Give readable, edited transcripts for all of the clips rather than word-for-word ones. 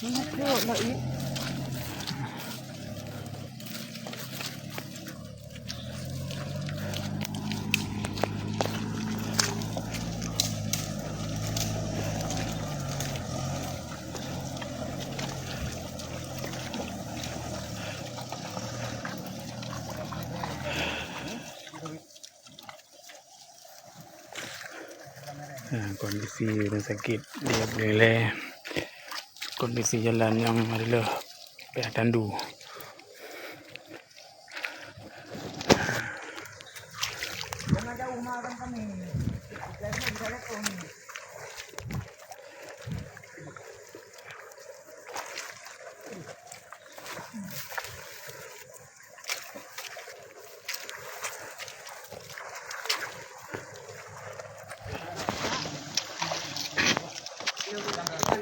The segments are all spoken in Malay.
Masuk lah ini. Kondisi rumah sakit dia boleh kondisi jalan yang adalah pihak tandu. Jangan jauh makan kami. Jangan bisa jatuh ni.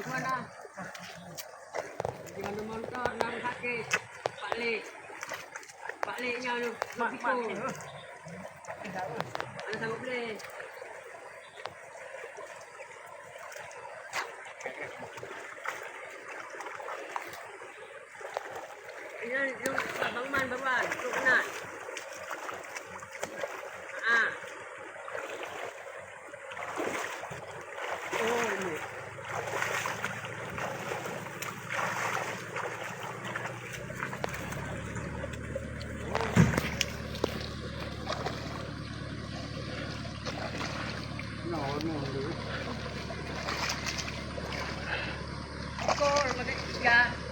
Mana? Jangan motor nak sakit. Pak Leknya tu. Mak. Mana sanggup boleh? Ini Bang Man, tu kenal. Oh, ini. Kau, ya.